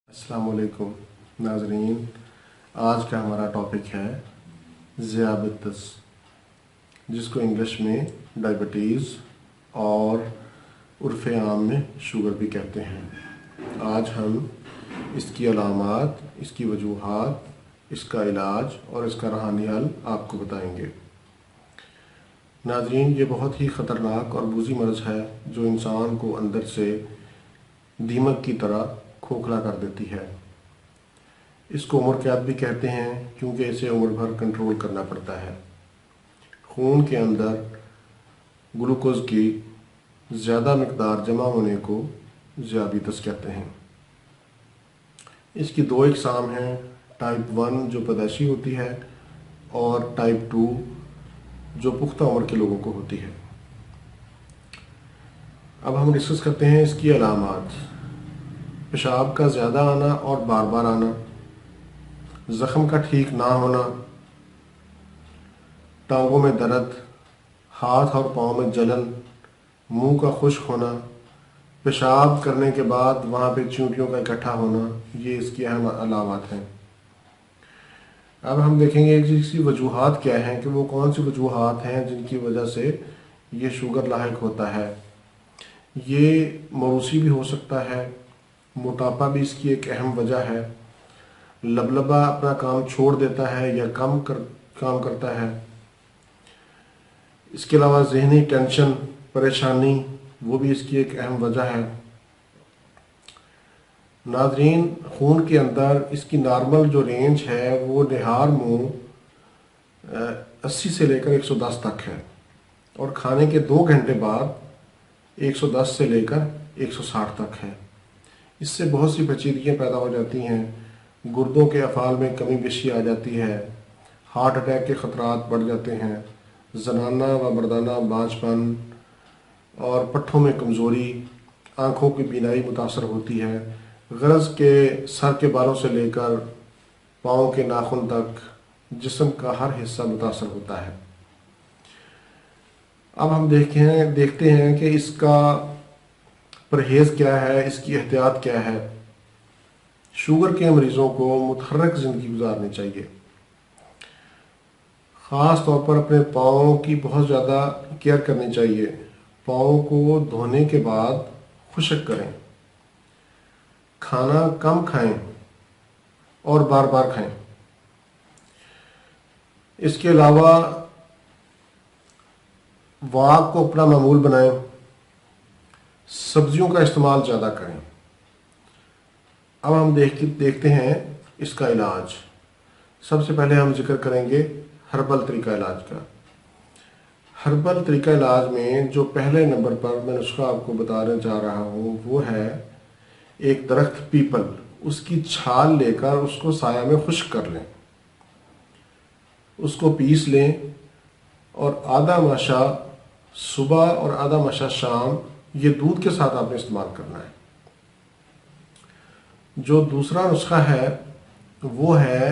السلام علیکم ناظرین، آج کا ہمارا ٹاپک ہے ذیابیطس، جس کو انگلش میں ڈائبٹیز اور عرف عام میں شوگر بھی کہتے ہیں۔ آج ہم اس کی علامات، اس کی وجوہات، اس کا علاج اور اس کا روحانی حل آپ کو بتائیں گے۔ ناظرین، یہ بہت ہی خطرناک اور بوذی مرض ہے جو انسان کو اندر سے دیمک کی طرح کھوکھلا کر دیتی ہے۔ اس کو عمر قید بھی کہتے ہیں کیونکہ اسے عمر بھر کنٹرول کرنا پڑتا ہے۔ خون کے اندر گلوکوز کی زیادہ مقدار جمع ہونے کو ذیابیطس کہتے ہیں۔ اس کی دو اقسام ہیں، ٹائپ 1 جو پیدائشی ہوتی ہے اور ٹائپ 2 جو پختہ عمر کے لوگوں کو ہوتی ہے۔ اب ہم ڈسکس کرتے ہیں اس کی علامات۔ پیشاب کا زیادہ آنا اور بار بار آنا، زخم کا ٹھیک نہ ہونا، ٹانگوں میں درد، ہاتھ اور پاؤں میں جلن، منہ کا خشک ہونا، پیشاب کرنے کے بعد وہاں پہ چیونٹیوں کا اکٹھا ہونا، یہ اس کی اہم علامات ہیں۔ اب ہم دیکھیں گے کہ اس کی وجوہات کیا ہیں، کہ وہ کون سی وجوہات ہیں جن کی وجہ سے یہ شوگر لاحق ہوتا ہے۔ یہ موروثی بھی ہو سکتا ہے، موٹاپا بھی اس کی ایک اہم وجہ ہے، لبلبا اپنا کام چھوڑ دیتا ہے یا کام کرتا ہے۔ اس کے علاوہ ذہنی ٹینشن، پریشانی، وہ بھی اس کی ایک اہم وجہ ہے۔ ناظرین، خون کے اندر اس کی نارمل جو رینج ہے وہ نہار منہ 80 سے لے کر 110 تک ہے، اور کھانے کے 2 گھنٹے بعد 110 سے لے کر 160 تک ہے۔ اس سے بہت سی پیچیدگیاں پیدا ہو جاتی ہیں، گردوں کے افعال میں کمی بیشی آ جاتی ہے، ہارٹ اٹیک کے خطرات بڑھ جاتے ہیں، زنانہ و مردانہ بانجھ پن اور پٹھوں میں کمزوری، آنکھوں کی بینائی متاثر ہوتی ہے، غرض کے سر کے بالوں سے لے کر پاؤں کے ناخن تک جسم کا ہر حصہ متاثر ہوتا ہے۔ اب ہم دیکھتے ہیں کہ اس کا پرہیز کیا ہے، اس کی احتیاط کیا ہے۔ شوگر کے مریضوں کو متحرک زندگی گزارنی چاہیے، خاص طور پر اپنے پاؤں کی بہت زیادہ کیئر کرنی چاہیے۔ پاؤں کو دھونے کے بعد خشک کریں، کھانا کم کھائیں اور بار بار کھائیں۔ اس کے علاوہ واک کو اپنا معمول بنائیں، سبزیوں کا استعمال زیادہ کریں۔ اب ہم دیکھتے ہیں اس کا علاج۔ سب سے پہلے ہم ذکر کریں گے ہربل طریقہ علاج کا۔ ہربل طریقہ علاج میں جو پہلے نمبر پر میں نسخہ آپ کو بتانا چاہ رہا ہوں وہ ہے ایک درخت پیپل، اس کی چھال لے کر اس کو سایہ میں خشک کر لیں، اس کو پیس لیں اور آدھا ماشا صبح اور آدھا ماشا شام، یہ دودھ کے ساتھ آپ نے استعمال کرنا ہے۔ جو دوسرا نسخہ ہے وہ ہے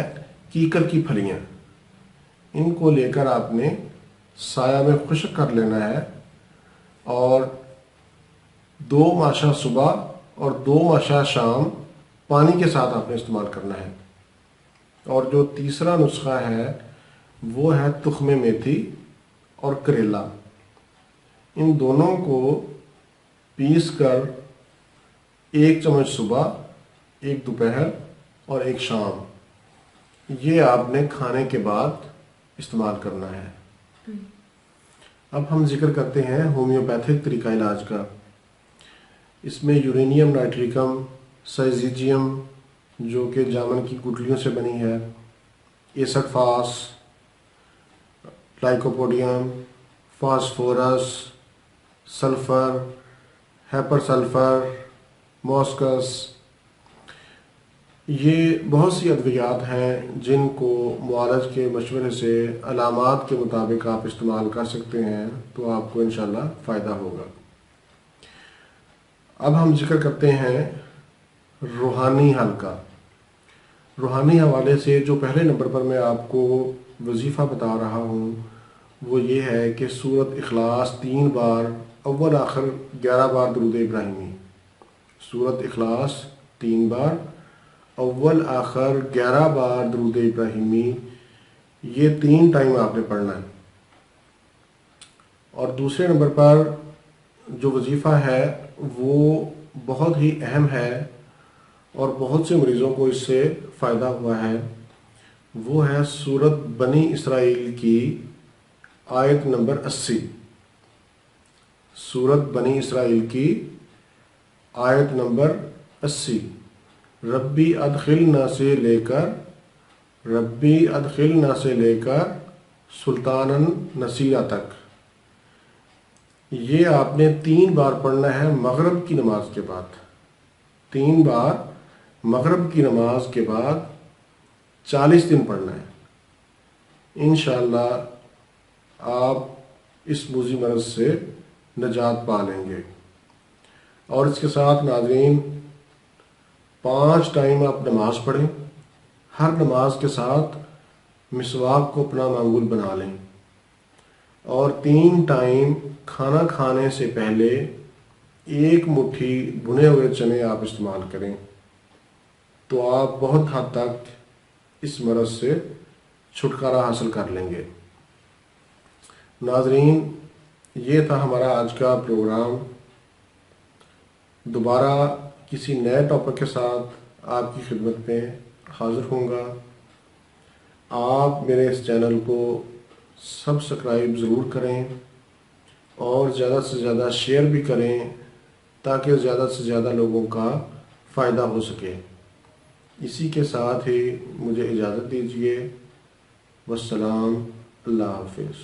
کیکر کی پھلیاں، ان کو لے کر آپ نے سایہ میں خشک کر لینا ہے اور 2 ماشا صبح اور 2 ماشا شام پانی کے ساتھ آپ نے استعمال کرنا ہے۔ اور جو تیسرا نسخہ ہے وہ ہے تخم میتھی اور کریلا، ان دونوں کو پیس کر 1 چمچ صبح، 1 دوپہر اور 1 شام، یہ آپ نے کھانے کے بعد استعمال کرنا ہے۔ اب ہم ذکر کرتے ہیں ہومیوپیتھک طریقہ علاج کا۔ اس میں یورینیم نائٹریکم، سائزیجیم جو کہ جامن کی گٹلیوں سے بنی ہے، ایسڈ فاس، لائکوپوڈیم، فاسفورس، سلفر، ہیپر سلفر، موسکس، یہ بہت سی ادویات ہیں جن کو معالج کے مشورے سے علامات کے مطابق آپ استعمال کر سکتے ہیں، تو آپ کو انشاءاللہ فائدہ ہوگا۔ اب ہم ذکر کرتے ہیں روحانی حل کا۔ روحانی حوالے سے جو پہلے نمبر پر میں آپ کو وظیفہ بتا رہا ہوں وہ یہ ہے کہ سورۃ اخلاص 3 بار، اول آخر 11 بار درود ابراہیمی، سورۃ اخلاص 3 بار اول آخر 11 بار درود ابراہیمی، یہ 3 ٹائم آپ نے پڑھنا ہے۔ اور دوسرے نمبر پر جو وظیفہ ہے وہ بہت ہی اہم ہے اور بہت سے مریضوں کو اس سے فائدہ ہوا ہے، وہ ہے سورت بنی اسرائیل کی آیت نمبر 80۔ سورت بنی اسرائیل کی آیت نمبر 80، ربی ادخلنا سے لے کر سلطاناً نصیرہ تک۔ یہ آپ نے 3 بار پڑھنا ہے مغرب کی نماز کے بعد، 3 بار مغرب کی نماز کے بعد 40 دن پڑھنا ہے۔ انشاءاللہ آپ اس موذی مرض سے نجات پا لیں گے۔ اور اس کے ساتھ ناظرین 5 ٹائم آپ نماز پڑھیں، ہر نماز کے ساتھ مسواک کو اپنا معمول بنا لیں، اور 3 ٹائم کھانا کھانے سے پہلے 1 مٹھی بھنے ہوئے چنے آپ استعمال کریں، تو آپ بہت حد تک اس مرض سے چھٹکارا حاصل کر لیں گے۔ ناظرین، یہ تھا ہمارا آج کا پروگرام۔ دوبارہ کسی نئے ٹاپک کے ساتھ آپ کی خدمت میں حاضر ہوں گا۔ آپ میرے اس چینل کو سبسکرائب ضرور کریں اور زیادہ سے زیادہ شیئر بھی کریں تاکہ زیادہ سے زیادہ لوگوں کا فائدہ ہو سکے۔ اسی کے ساتھ ہی مجھے اجازت دیجیے۔ والسلام، اللہ حافظ۔